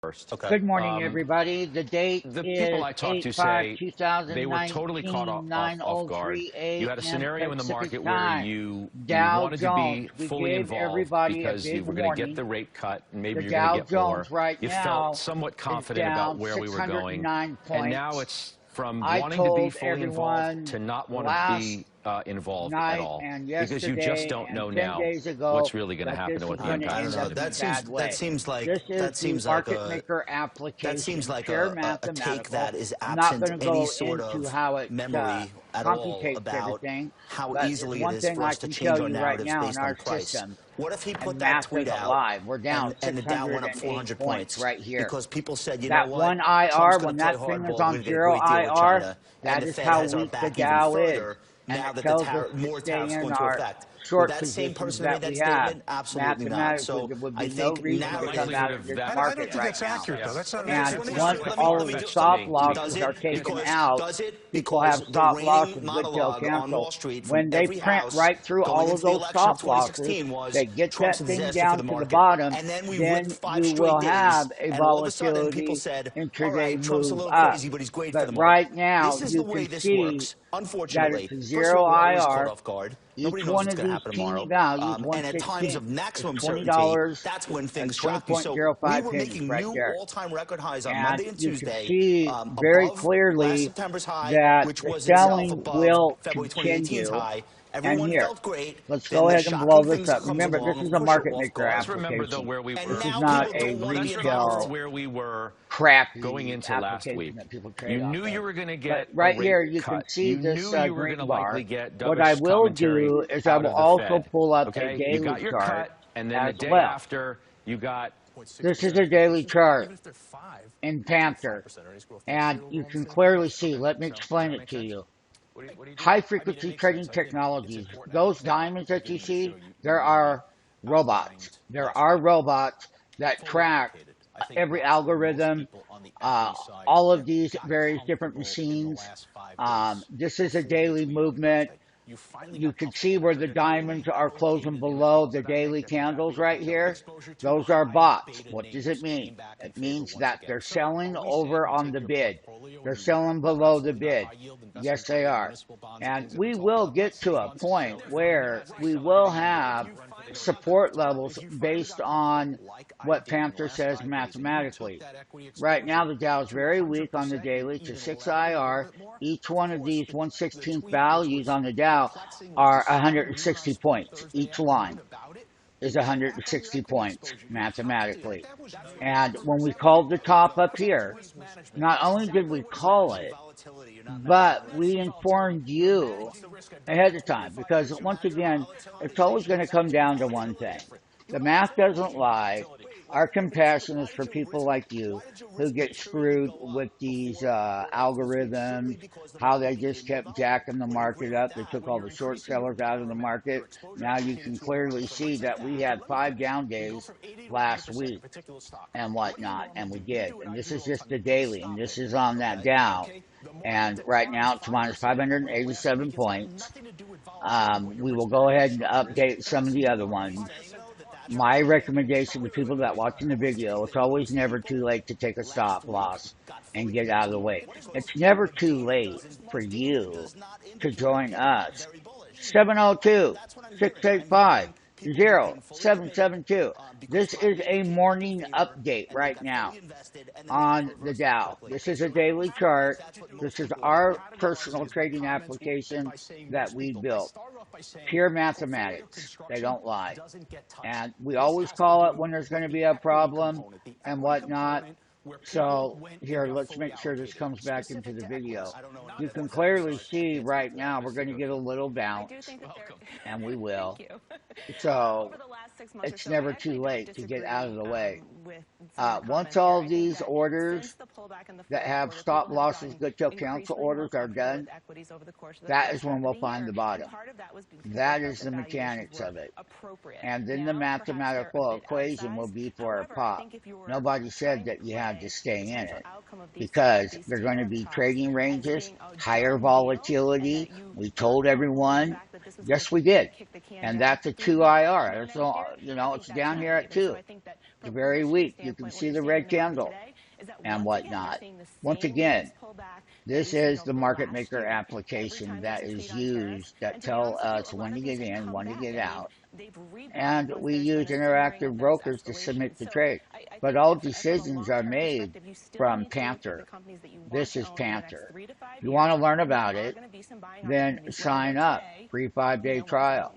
first. Okay. Good morning, everybody. The date The is people I talked to say they were totally caught 8/5/2019, off guard. 9:03 You had a a.m. scenario in the Pacific market where time. you Dow wanted to Jones. be We fully gave involved everybody a because you big were going to get warning. the rate cut and maybe The you're going to Dow get more. Jones right You felt now somewhat is confident about down where we were going. 609 And now points. it's from I wanting to be told fully involved everyone to not want to last be involved at night all and because you just yesterday don't and know 10 now days ago what's really going to that happen this and is what the going to impact I is don't end know. going up to in a be. bad way. This is the market maker That application, seems like pure a take mathematical. that is I'm not absent going to any go sort into of how it memory at all computates about everything, how but easily it one is thing for I us to can change tell our you right narratives now in based on our price. system, What if he put and that math tweet isn't out live, we're down and the Dow went up 608 400 points points right here. because people said, you know That what, one Trump's IR, going when to play that thing is hardball, we're on going to get a zero great deal with IR, China, and that the is Fed how has our weak the back even Dow is. further And now it that tells us to more stay tariffs go in into our effect. Would short that same positions person have made that that we have. statement? Absolutely not. Mathematically, So there would I be no think reason to come likelihood out of of this that I market don't think right that's now. accurate, though. That's not. And Let me once ask you. all of the stop does losses it? are taken Because out, does it? people have Because the stop losses, ringing good till monologue on Wall cancel. Street from When they every print house right through going all of into the those election of stop losses, 2016 was they get Trump's a that thing disaster for down the to the market. bottom, And then we ripped then 5 you straight will days, have a and all of a sudden people volatility said, all intraday right, Trump's a move little up. crazy, but he's great for But the market. right now, This is the you way can this see works, that unfortunately. it's First of zero all, we're always caught IR. off guard. Nobody Each knows one what's of going to these happen teeny tomorrow. values, And at times 116, of is maximum certainty, $20 that's when and things shock you. So we 20.05 were pennies making right new there. all-time record highs on And Monday and you can Tuesday, see very above last clearly September's high, that which the was itself selling above will February 2018's continue. high. And Everyone here, felt great. let's Then go the ahead and blow shocking this things up. comes Remember, this along. is Of a course, you're market off maker guard. Let's remember, though, application. where we And This were. is now not people a don't want to be Let's remember involved. retail where we were going crappy into last application week. that people You trade off knew you of. were going to But get a right rate here, you can cut. see You this knew you were going green to bar. likely get What I dovish will commentary do is I out will of the also Fed. pull up a Okay, you daily got your chart cut, and then the as day well. after, you got. This is a daily chart in Panther, and you can clearly see. Let me explain it to you. High frequency trading technologies, those diamonds that you see, there are robots. There are robots that track every algorithm, all of these various different machines. This is a daily movement. You can see where the diamonds are closing below the daily candles right here. Those are bots. What does it mean? It means that they're selling over on the bid. They're selling below the bid. Yes, they are. And we will get to a point where we will have support levels based on what Panther says mathematically. Right now, the Dow is very weak on the daily to 6 IR. Each one of these 1/16th values on the Dow are 160 points. Each line is 160 points mathematically. And when we called the top up here, not only did we call it, but we informed you ahead of time because once again, it's always going to come down to one thing. The math doesn't lie. Our compassion is for people like you who get screwed with these algorithms, how they just kept jacking the market up. They took all the short sellers out of the market. Now you can clearly see that we had 5 down days last week and whatnot, and we did. And this is just the daily, and this is on that Dow. And right now it's minus 587 points. We will go ahead and update some of the other ones. My recommendation to people that watching the video, it's always never too late to take a stop loss and get out of the way. It's never too late for you to join us. 702-685-0772. This is a morning update right now on the Dow. This is a daily chart. This is our personal trading application that we built. Pure mathematics. They don't lie. And we always call it when there's going to be a problem and whatnot. So here, let's make sure this comes back into the video. You can clearly see right now we're going to get a little bounce, and we will. So it's never too late to get out of the way. Once all these orders that have stop losses, good till cancel orders are done, that is when we'll find the bottom. That is the mechanics of it. And then the mathematical equation will be for a pop. Nobody said that you had to stay in it because they're going to be trading ranges, higher volatility. We told everyone, yes, we did. And that's a 2 IR. So, you know, it's down here at 2. It's very weak. You can see the red candle and whatnot. Once again, this is the market maker application that is used that tell us when to get in, when to get out. And we use interactive brokers to submit the trade. But all decisions are made from Panther. This is Panther. If you want to learn about it, then sign up. Free 5-day trial.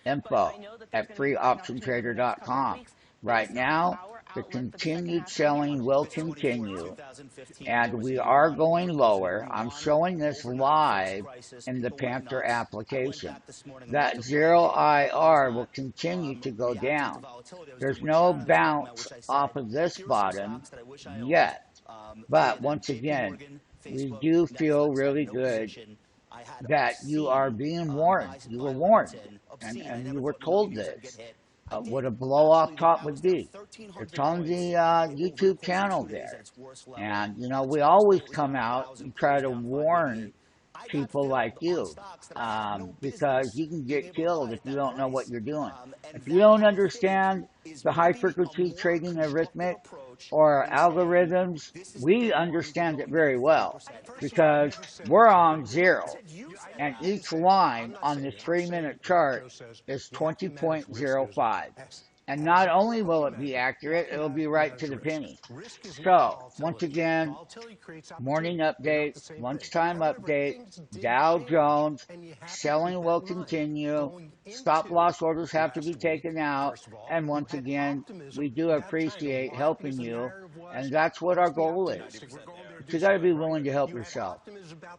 Info at freeoptiontrader.com. Right now, the continued selling will continue, and we are going lower. I'm showing this live in the Panther application. That 0 IR will continue to go down. There's no bounce off of this bottom yet, but once again, we do feel really good that you are being warned. You were warned, and you were told this. What a blow off top would be. It's on the YouTube channel there. And, you know, we always come out and try to warn people like you because you can get killed if you don't know what you're doing. If you don't understand the high frequency trading arithmetic or algorithms, we understand it very well because we're on 0 and each line on this 3-minute chart is 20.05. And not only will it be accurate, it will be right to the penny. So, once again, morning update, lunchtime update, Dow Jones, selling will continue, stop loss orders have to be taken out, and once again, we do appreciate helping you, and that's what our goal is. But you got to be willing to help yourself.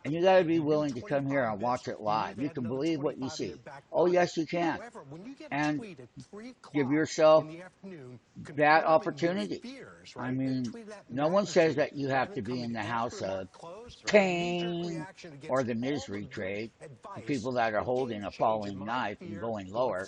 And you got to be willing to come here and watch it live. You can believe what you see. Oh, yes, you can. And give yourself that opportunity. I mean, no one says that you have to be in the house of pain or the misery trade. The people that are holding a falling knife and going lower.